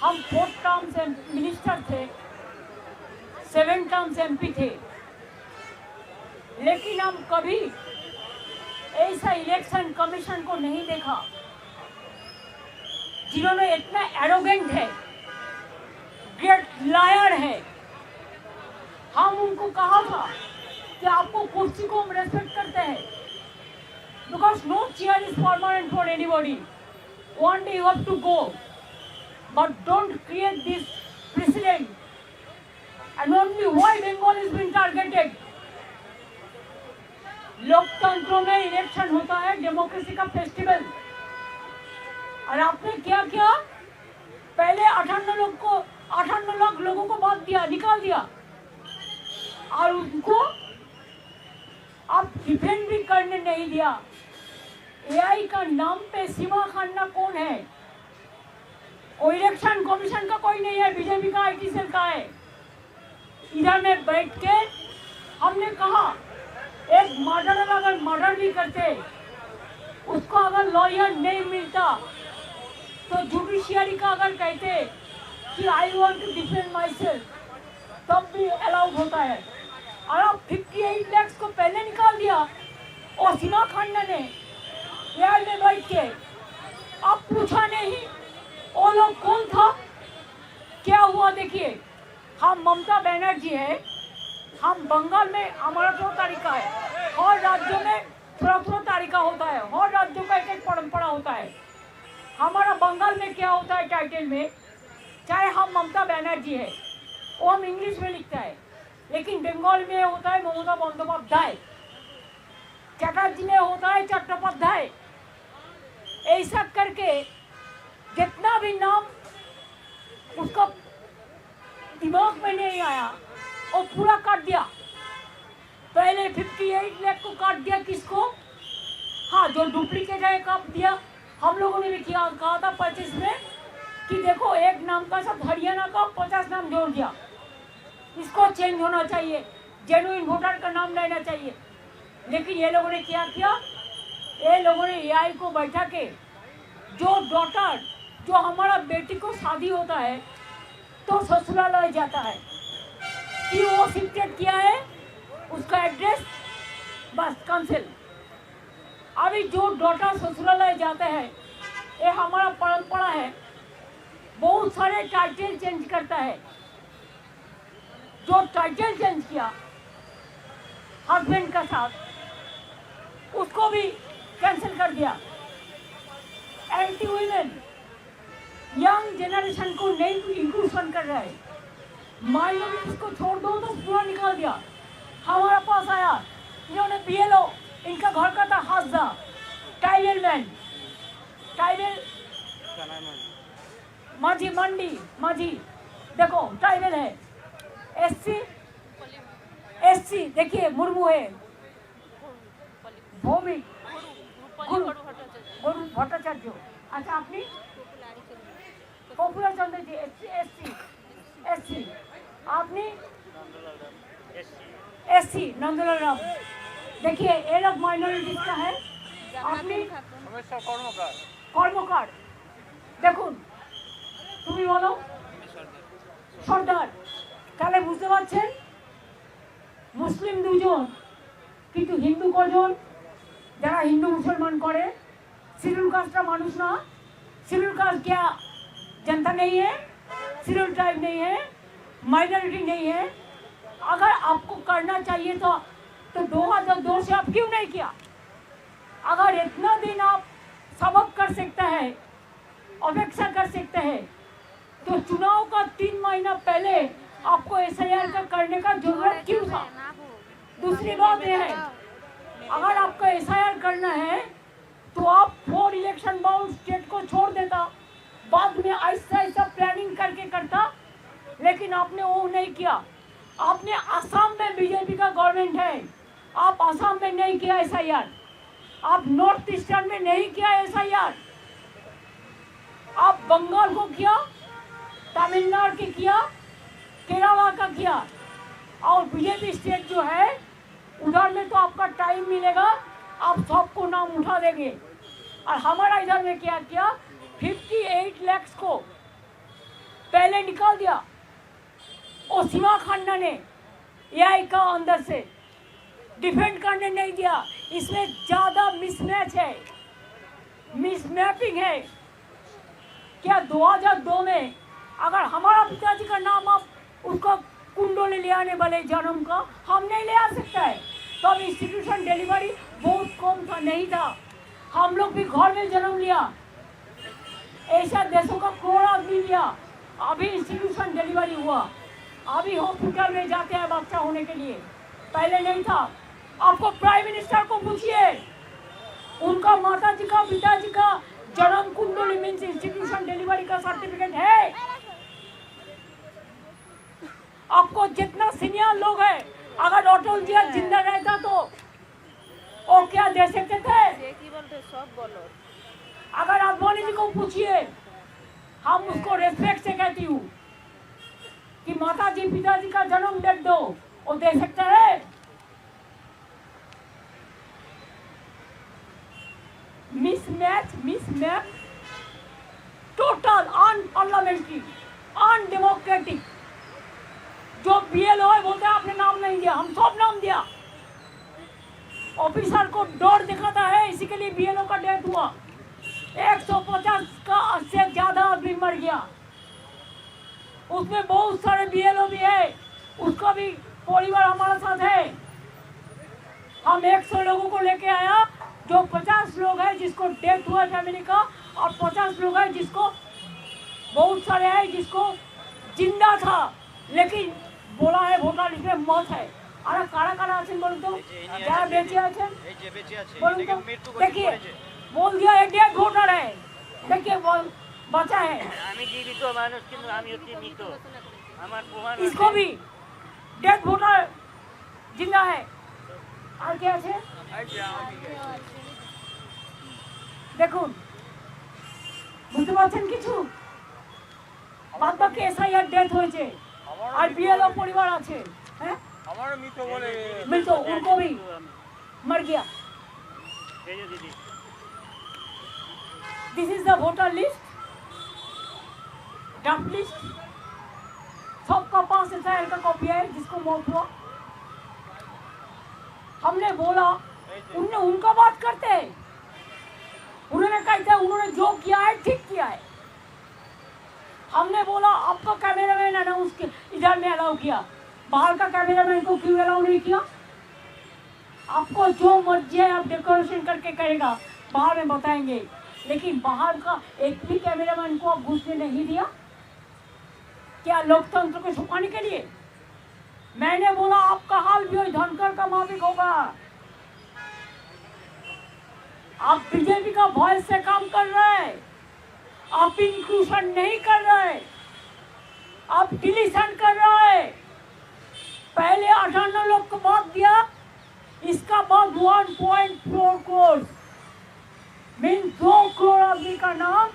हम 4 टर्म से मिनिस्टर थे, 7 टर्म से MP थे, लेकिन हम कभी ऐसा इलेक्शन कमीशन को नहीं देखा जिन्होंने इतना एरोगेंट है, ग्रेट लायर है। हम उनको कहा था कि आपको कुर्सी को हम रेस्पेक्ट करते हैं, because no chair is permanent for anybody, one day you have to go, but don't create this precedent and only why Bengal is being targeted. लोकतंत्र में इलेक्शन होता है, डेमोक्रेसी का फेस्टिवल, और आपने क्या किया, पहले 58 लाख लोगों को बात दिया, निकाल दिया, और उनको आप डिफेंड भी करने नहीं दिया। AI का नाम पे सीमा खाना कौन है? वो इलेक्शन कमीशन का कोई नहीं है, बीजेपी का IT सेल का है। इधर में बैठ के हमने कहा एक मर्डर अगर मर्डर भी करते, उसको अगर लॉयर नहीं मिलता तो जुडिशियरी का अगर कहते कि I want to defend myself, तब भी अलाउड होता है। और अब 58 लाख को पहले निकाल दिया, और सीमा खान्ना ने एयर में बैठ के अब पूछा नहीं वो लोग कौन था, क्या हुआ। देखिए, हम ममता बनर्जी है, हम बंगाल में हमारा जो तरीका है, हर राज्यों में थोड़ा तरीका होता है, हर राज्यों का एक परंपरा होता है। हमारा बंगाल में क्या होता है टाइटल में, चाहे हम ममता बनर्जी है, वो हम इंग्लिश में लिखता है, लेकिन बंगाल में होता है ममता बंदोपाध्याय, चटर्जी में होता है चट्टोपाध्याय। ऐसा करके जितना भी नाम उसका दिमाग में नहीं आया वो पूरा काट दिया। पहले 58 लाख को काट दिया, किसको? हाँ, जो डुप्लीकेट है काट दिया। हम लोगों ने भी किया, कहा था 25 में कि देखो एक नाम का सब हरियाणा का 50 नाम जोड़ दिया, इसको चेंज होना चाहिए, जेन्युइन वोटर का नाम लेना चाहिए। लेकिन ये लोगों ने क्या किया, ये लोगों ने AI को बैठा के जो डॉटर, जो हमारा बेटी को शादी होता है तो ससुरालय जाता है कि वो शिफ्टेड किया है, उसका एड्रेस बस कैंसिल। अभी जो डॉटर ससुरालय जाते हैं, ये हमारा परंपरा है, बहुत सारे टाइटल चेंज करता है। जो टाइटल चेंज किया हस्बैंड का साथ, उसको भी कैंसिल कर दिया। एंटी वुमेन, यंग जनरेशन को नहीं इंक्लूजन कर रहा है, माइनॉरिटीज को छोड़ दो तो पूरा निकाल दिया। हमारा पास आया, इन्होंने BLO, इनका घर का था हाजदा, टाइबल मैन, टाइबल माझी मंडी, माझी देखो टाइबल है। SC देखिए मुर्मू है, भौमिक गुरु भट्टाचार्य। अच्छा, आपने पपुलर चंद्र जी SC, आपने SC नंदलाल राम। देखिए ये लोग माइनॉरिटीज का है। আপনি কর্মকার দেখুন, তুমি বলো সর্দার, তাহলে বুঝতে পারছেন মুসলিম দুজন কিন্তু হিন্দু কজন, যারা হিন্দু মুসলমান করে। শিডিউল कास्ट मानुष ना, शिड्यूल कास्ट क्या जनता नहीं है, शिड्यूल ट्राइब नहीं है, माइनॉरिटी नहीं है। अगर आपको करना चाहिए तो 2002 से आप क्यों नहीं किया? अगर इतना दिन आप सबक कर सकते हैं, अपेक्षा कर सकते हैं, तो चुनाव का 3 महीना पहले आपको SIR का करने का जरूरत क्यों था? दूसरी बात यह है, अगर आपको SIR करना है तो आप 4 इलेक्शन बाउंड स्टेट को छोड़ देता, बाद में ऐसा प्लानिंग करके करता, लेकिन आपने वो नहीं किया। आपने असम में बीजेपी का गवर्नमेंट है, आप असम में नहीं किया SIR, आप नॉर्थ ईस्टर्न में नहीं किया SIR, आप बंगाल को किया, तमिलनाडु के किया, केरला का किया, और बीजेपी स्टेट जो है उधर में तो आपका टाइम मिलेगा, आप सबको नाम उठा देंगे। और हमारा इधर में क्या किया, 58 लाख को पहले निकाल दिया। और सीमा खान्ना ने एआई का अंदर से डिफेंड करने नहीं दिया। इसमें ज्यादा मिसमैच है, मिसमैपिंग है। क्या 2002 में अगर हमारा पिताजी का नाम आप उसका कुंडली ले आने वाले जन्म का हम नहीं ले आ सकता है, तो अब इंस्टीट्यूशन डिलीवरी बहुत कम था, नहीं था। हम लोग भी घर में जन्म लिया, एशिया देशों का करोड़ आदमी लिया, अभी इंस्टीट्यूशन डिलीवरी हुआ, अभी हॉस्पिटल में जाते हैं बच्चा होने के लिए, पहले नहीं था। आपको प्राइम मिनिस्टर को पूछिए, उनका माता जी का पिताजी का जन्म कुंडली मीन्स इंस्टीट्यूशन डिलीवरी का सर्टिफिकेट है। आपको जितना सीनियर लोग है, अगर अटल जी जिंदा रहता तो वो क्या दे सकते थे? अगर आडवाणी जी को पूछिए, हम उसको रेस्पेक्ट से कहती हूँ कि माता जी पिताजी का जन्म डेट दो, वो दे सकते हैं? मिसमैप, टोटल अनपार्लियामेंट्री, अनडेमोक्रेटिक। जो बीएलओ है बोलते हैं आपने नाम नहीं दिया, हम सब नाम दिया। ऑफिसर को डर दिखाता है, इसी के लिए बीएलओ का डेथ हुआ। 150 का से ज्यादा आदमी मर गया, उसमें बहुत सारे बीएलओ भी है, उसका भी परिवार हमारे साथ है। हम 100 लोगों को लेके आया, जो 50 लोग हैं जिसको डेथ हुआ फैमिली का, और 50 लोग हैं जिसको, बहुत सारे हैं जिसको जिंदा था लेकिन बोला है ভোটার লিস্টে মত है। আর কারা কারা আছেন বলুন তো, যারা বেঁচে আছেন বলুন তো। देखिए बोल दिया है डेड वोटर है, देखिए बचा है। আমি জীবিত মানুষ কিন্তু আমি হচ্ছি মৃত, আমার প্রমাণ इसको भी डेड वोटर जिंदा है। আর কে আছে দেখুন, বুঝতে পারছেন কিছু? বাদ বাকি এসআইআর ডেথ হয়েছে আর বিএলও পরিবার আছে, হ্যাঁ আমারও মৃত বলে মৃত, उनको भी मर गया। This is the voter list, draft list, सबका पास एसआईआर का कॉपी है जिसको मौत हुआ। हमने बोला, उनने उनका बात करते हैं, उन्होंने कहते हैं उन्होंने जो किया है ठीक किया है। हमने बोला आपका कैमरामैन है ना उसके इधर में अलाउ किया, बाहर का कैमरामैन को क्यों अलाउ नहीं किया? आपको जो मर्जी है आप डेकोरेशन करके करेगा, बाहर में बताएंगे, लेकिन बाहर का एक भी कैमरामैन को आप घुसने नहीं दिया। क्या लोकतंत्र को छुपाने के लिए? मैंने बोला आपका हाल भी वही धनकर का माफिक होगा। आप बीजेपी का वॉइस से काम कर रहे हैं, आप इंक्लूशन नहीं कर रहे, आप डिलीशन कर रहे। पहले 58 लोग को बात दिया, इसका बाद 1.4 करोड़ मीन 2 करोड़ आदमी का नाम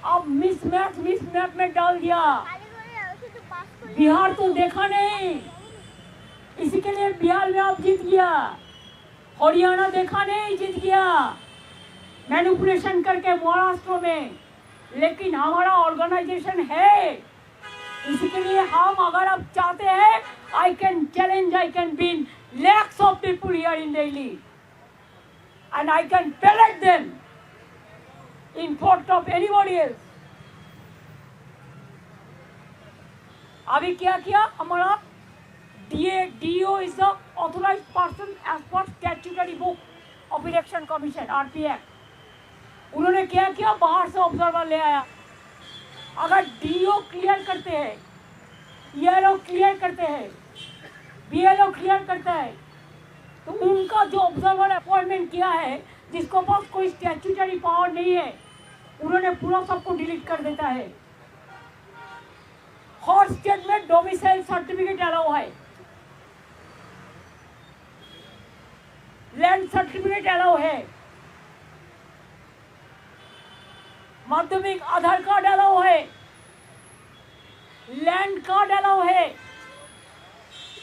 अब मिसमैप में डाल दिया। बिहार तो देखा नहीं, इसी के लिए बिहार में आप जीत गया। हरियाणा देखा नहीं, जीत गया मैनिपुलेशन करके महाराष्ट्र में। लेकिन हमारा ऑर्गेनाइजेशन है, इसी के लिए हम, अगर आप चाहते हैं, I can challenge, I can win lakhs of people here in Delhi and I can pellet them in front of anybody else। अभी क्या किया हमारा DO is the authorized person as per statutory book of election commission RPF। उन्होंने क्या किया, बाहर से observer ले आया। अगर DO क्लियर करते हैं, ERO क्लियर करते हैं, BLO क्लियर करता है, तो उनका जो ऑब्जर्वर अपॉइंटमेंट किया है, जिसको पास कोई स्टैट्यूटरी पावर नहीं है, उन्होंने पूरा सबको डिलीट कर देता है। हर स्टेट में डोमिसाइल सर्टिफिकेट अलाउ है, लैंड सर्टिफिकेट अलाउ है, माध्यमिक आधार कार्ड अलाउ है, लैंड कार्ड अलाउ है,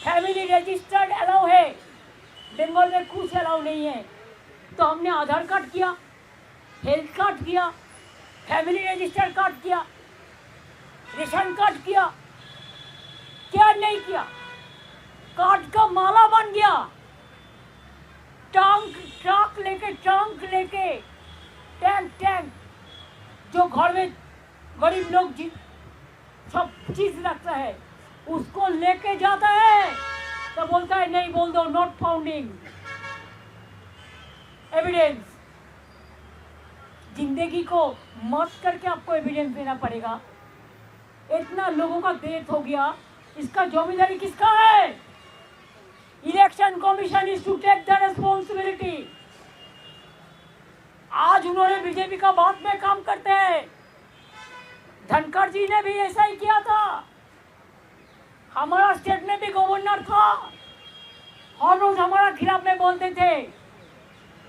फैमिली रजिस्टर्ड अलाउ है। बंगाल में कुछ अलाउ नहीं है। तो हमने आधार कार्ड किया, हेल्थ कार्ड किया, फैमिली रजिस्टर्ड कार्ड किया, रेशन कार्ड किया, क्या नहीं किया? कार्ड का माला बन गया, ट्रक लेके टैंक जो घर में गरीब लोग सब चीज रखता है उसको लेके जाता है, तो बोलता है नहीं, बोल दो नॉट फाउंडिंग एविडेंस। जिंदगी को मत करके आपको एविडेंस देना पड़ेगा। इतना लोगों का डेथ हो गया, इसका जिम्मेदारी किसका है? Election commission is to take the responsibility. आज उन्होंने बीजेपी का बात में काम करते हैं, धनखड़ जी ने भी ऐसा ही किया था। हमारा स्टेट में भी गवर्नर था, हर रोज हमारा खिलाफ में बोलते थे,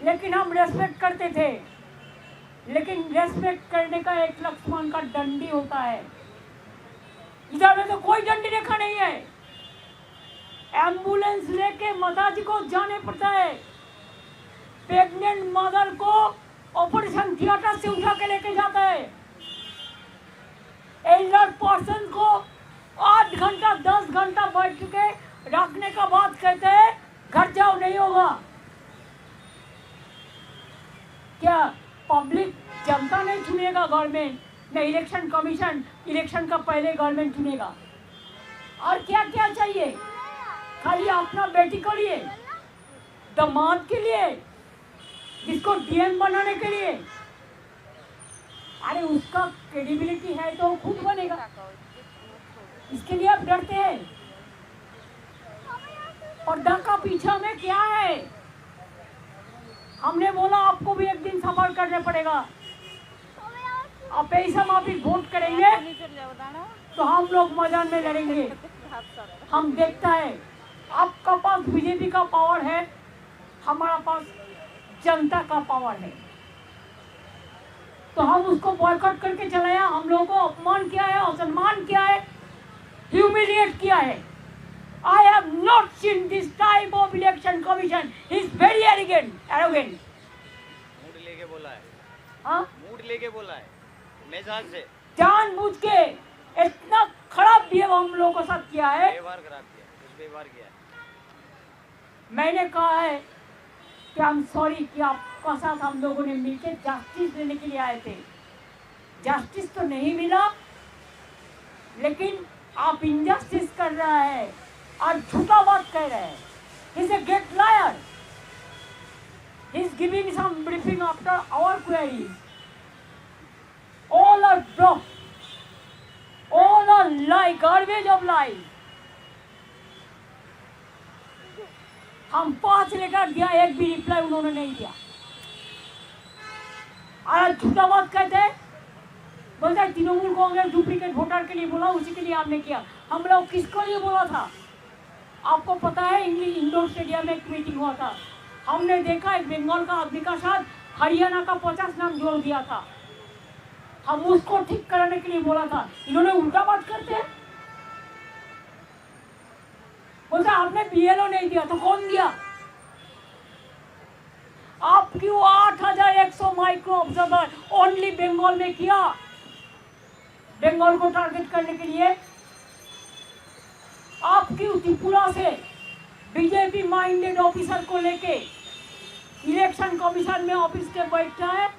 लेकिन हम रेस्पेक्ट करते थे। लेकिन रेस्पेक्ट करने का एक लक्ष्मण का डंडी होता है, इधर में तो कोई डंडी रेखा नहीं है। एम्बुलेंस लेके माताजी को जाने पड़ता है, प्रेग्नेंट मदर को ऑपरेशन थिएटर से उठा के लेके जाता है, एल्डर पर्सन को 8 घंटा 10 घंटा बैठ के रखने का बात कहते हैं घर जाओ, नहीं होगा। क्या पब्लिक जनता नहीं चुनेगा गवर्नमेंट में? इलेक्शन कमीशन इलेक्शन का पहले गवर्नमेंट चुनेगा। और क्या क्या चाहिए? खाली अपना बेटी के लिए, दामाद के लिए, जिसको डीएम बनाने के लिए। अरे उसका क्रेडिबिलिटी है तो खुद बनेगा, इसके लिए आप डरते हैं। पर्दा का पीछे में क्या है? हमने बोला आपको भी एक दिन सफर करना पड़ेगा। आप ऐसा माफी वोट करेंगे तो हम लोग मैदान में लड़ेंगे। हम देखता है आपका पास बीजेपी का पावर है, हमारा पास जनता का पावर है, तो हम उसको बॉयकॉट करके चलाया। हम लोगों को अपमान किया है, असम्मान किया है, ह्यूमिलिएट किया है। I have not seen this type of election commission. He is very arrogant. Mood लेके बोला है। हाँ? मूड लेके बोला है, मिजाज से जानबूझ के इतना खराब बिहेव हम लोगों के साथ किया है। व्यवहार खराब किया, कुछ व्यवहार किया है। मैंने कहा है कि आई एम सॉरी कि आपका साथ हम लोगों ने मिलकर जस्टिस देने के लिए आए थे। जस्टिस तो नहीं मिला, लेकिन आप इनजस्टिस कर रहा है और झूठा बात कह रहे हैं। He is a great liar. He is giving some briefing after our queries. All are dropped. All are lie, garbage of lies. हम 5 लेटर दिया, एक भी रिप्लाई उन्होंने नहीं दिया। और झूठा बात कहते हैं, बोलते हैं तृणमूल कांग्रेस डुप्लीकेट वोटर के लिए बोला, उसी के लिए आपने किया। हम लोग किसको लिए बोला था? आपको पता है इंग्लिश इंडोर स्टेडियम में एक मीटिंग हुआ था, हमने देखा एक बंगाल का आदमी का साथ हरियाणा का 50 नाम जोड़ दिया था। हम उसको ठीक कराने के लिए बोला था, इन्होंने उल्टा बात करते हैं। बोलते आपने बीएलओ नहीं दिया, तो कौन दिया? आप क्यों 8100 माइक्रो ऑब्जर्वर ओनली बंगाल में किया, बंगाल को टारगेट करने के लिए? आप क्यों त्रिपुरा से बीजेपी माइंडेड ऑफिसर को लेके इलेक्शन कमीशन में ऑफिस के बैठता है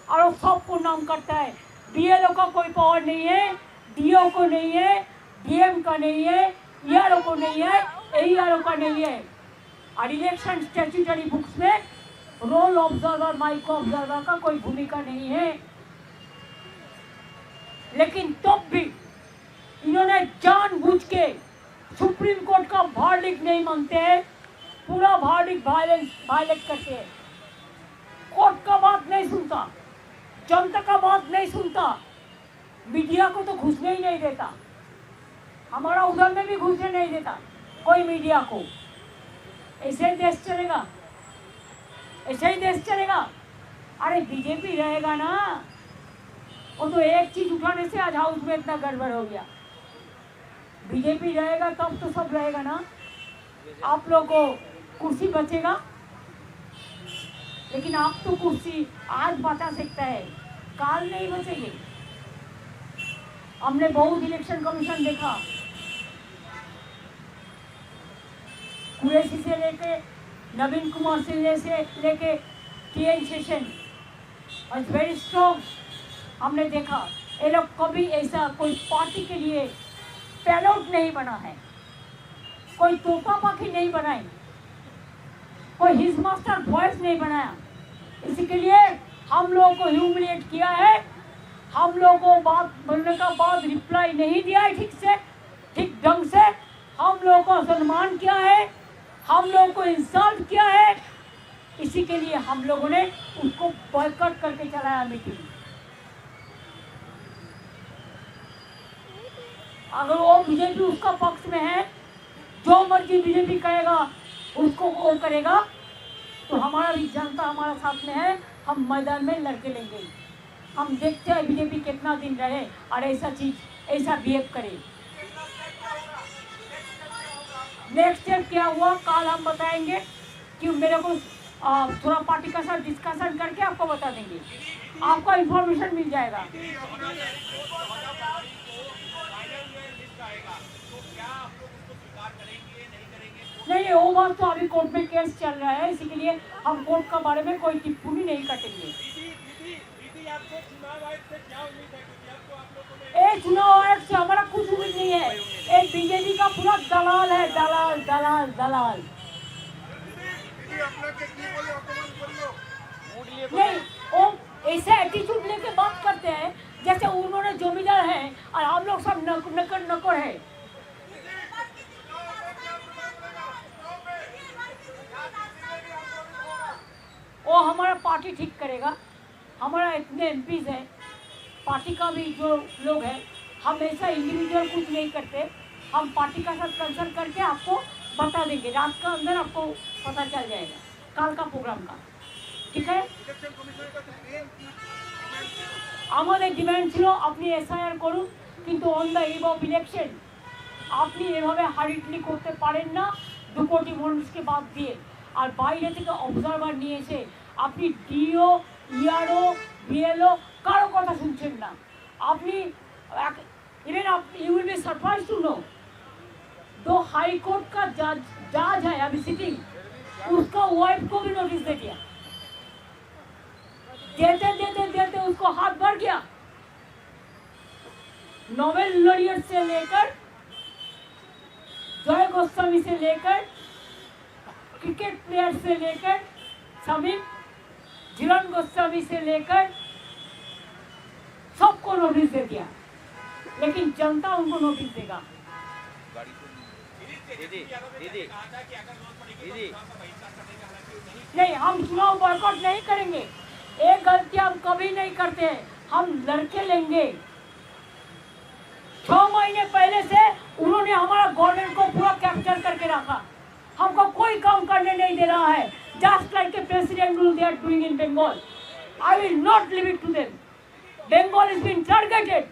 और वो सबको नाम करता है? बीएलओ का कोई पावर नहीं है, डीओ को नहीं है, डीएम का नहीं है, ईआरओ को नहीं है, एईआरओ का नहीं है। और इलेक्शन स्टैट्यूटरी बुक्स में रोल ऑब्जर्वर, माइक्रो ऑब्जर्वर का कोई भूमिका नहीं है। लेकिन तब भी इन्होंने जानबूझ के सुप्रीम कोर्ट का वर्डिक्ट नहीं मानते हैं, पूरा वर्डिक्ट वायलेट करते हैं। कोर्ट का बात नहीं सुनता, जनता का बात नहीं सुनता, मीडिया को तो घुसने ही नहीं देता। हमारा उधर में भी घुसने नहीं देता कोई मीडिया को। ऐसे ही देश चलेगा, ऐसे ही देश चलेगा। अरे बीजेपी रहेगा ना, वो तो एक चीज उठाने से आज हाउस में इतना गड़बड़ हो गया। बीजेपी रहेगा तब तो सब रहेगा ना। आप लोग को कुर्सी बचेगा, लेकिन आप तो कुर्सी आज बचा सकता है, काल नहीं बचेगी। हमने बहुत इलेक्शन कमीशन देखा, कुरैशी से लेके नवीन कुमार सिंह से लेके TN सेशन और वेरी स्ट्रॉन्ग। हमने देखा ये लोग कभी ऐसा कोई पार्टी के लिए पैलोट नहीं बना है, कोई तोता पाखी नहीं बनाई, कोई हिज मास्टर वॉइस नहीं बनाया। इसी के लिए हम लोगों को ह्यूमिलिएट किया है, हम लोगों को बात बोलने का बाद रिप्लाई नहीं दिया है ठीक से, ठीक ढंग से, हम लोगों को सम्मान किया है, हम लोगों को इंसल्ट किया है। इसी के लिए हम लोगों ने उसको बॉयकॉट करके चलाया मीटिंग। अगर वो बीजेपी उसका पक्ष में है, जो मर्जी बीजेपी कहेगा उसको वो करेगा, तो हमारा भी जनता हमारा साथ में है, हम मैदान में लड़के लेंगे। हम देखते हैं बीजेपी कितना दिन रहे और ऐसा चीज ऐसा बिहेव करे। नेक्स्ट स्टेप क्या हुआ कल हम बताएंगे, कि मेरे को थोड़ा पार्टी का साथ डिस्कशन करके आपको बता देंगे, आपको इंफॉर्मेशन मिल जाएगा। नहीं, वो बात तो अभी कोर्ट में केस चल रहा है, इसी के लिए हम कोर्ट के बारे में कोई टिप्पणी नहीं करेंगे। चुनाव आयोग से हमारा कुछ उम्मीद नहीं है, एक बीजेपी का पूरा दलाल है, दलाल दलाल दलाल। नहीं, वो ऐसे एटीट्यूड लेके बात करते हैं जैसे उन्होंने जमींदार है और हम लोग सब नकर नकर है। वो हमारा पार्टी ठीक करेगा, हमारा इतने MPs है, पार्टी का भी जो लोग हैं, हम ऐसा इंडिविजुअल कुछ नहीं करते, हम पार्टी का साथ कंसल्ट करके आपको बता देंगे, रात का अंदर आपको पता चल जाएगा कल का प्रोग्राम का, ठीक है। আমাদের ডিমান্ড ছিল আপনি SIR করুন, কিন্তু on the eve of election আপনি এভাবে হারিটলি করতে পারেন না 2 কোটি মানুষকে বাদ দিয়ে, আর বাইরে থেকে অবজারভার নিয়ে এসে আপনি DO ERO BLO কারো কথা শুনছেন না। আপনি इवन आप you will be surprise to know, 2 high court का जज है अभी सिटिंग, उसका वाइफ को भी नोटिस दे दिया, देते देते देते उसको हाथ भर गया। नोबेल लॉरियट से लेकर जय गोस्वामी से लेकर क्रिकेट प्लेयर से लेकर समीप झिलन गोस्वामी से लेकर सबको नोटिस दे दिया, लेकिन जनता उनको नोटिस देगा। दीदी दीदी दीदी नहीं, हम चुनाव बॉयकॉट नहीं करेंगे, एक गलती हम कभी नहीं करते, हम लड़के लेंगे। 6 महीने पहले से उन्होंने हमारा गवर्नमेंट को पूरा कैप्चर करके रखा, हमको कोई काम करने नहीं दे रहा है, just like a president rule they are doing in Bengal. I will not leave it to them, Bengal is been targeted.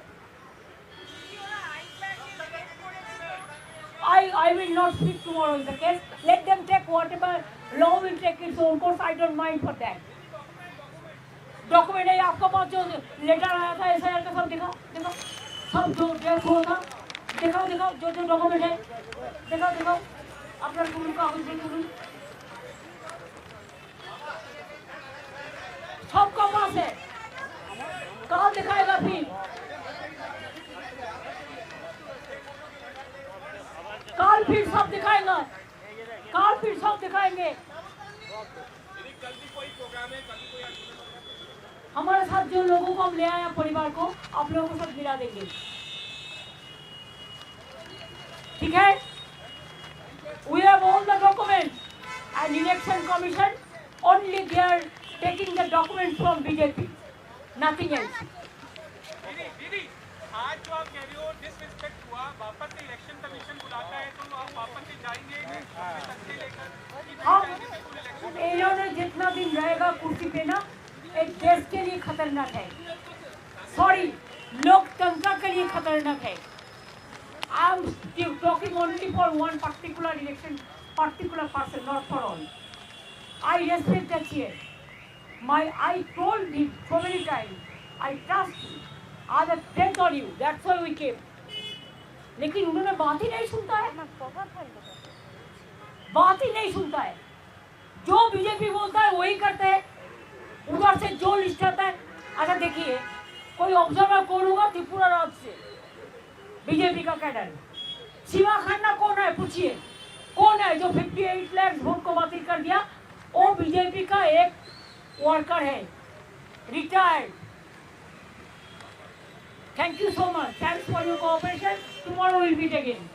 I will not speak tomorrow in the case. Let them take whatever law will take its own course. I don't mind for that. Document है आपका पास, जो letter आया था SIR का, सब दिखाओ दिखाओ, सब जो डेट हुआ था दिखाओ दिखाओ, जो जो डॉक्यूमेंट है दिखाओ दिखाओ, अपना गुरु का गुरु सबका पास है, कहाँ दिखाएगा फिर? काल फिर सब दिखाएगा, काल फिर सब दिखाएंगे। हमारे साथ जो लोगों को हम ले आए परिवार को, आप लोगों को सब मिला देंगे, ठीक है। We have all the documents and election commission only they are taking the documents from BJP, nothing else. दीदी आज जो आप कह रहे हो डिसरिस्पेक्ट हुआ, वापस से इलेक्शन कमीशन बुलाता है तो आप वापस से जाएंगे लेकर? इन्होंने जितना दिन रहेगा कुर्सी पे ना, एक देश के लिए खतरनाक है, सॉरी लोकतंत्र के लिए खतरनाक है। I am talking only for one particular election, particular person, not for all. I respect the chair, I told him so many times, I trust him, आज tent on you, that's why we came. लेकिन उन्होंने बात ही नहीं सुनता है, बात ही नहीं सुनता है। जो बीजेपी बोलता है वही करते हैं, उधर से जो लिस्ट आता है। अच्छा देखिए, कोई ऑब्जर्वर कौन होगा त्रिपुरा राज्य से बीजेपी का कैडर? शिवा खन्ना कौन है पूछिए, कौन है जो 58 लाख वोट को बातिल कर दिया? वो बीजेपी का एक वर्कर है, retired. Thank you so much, thanks for your cooperation. Tomorrow will meet again.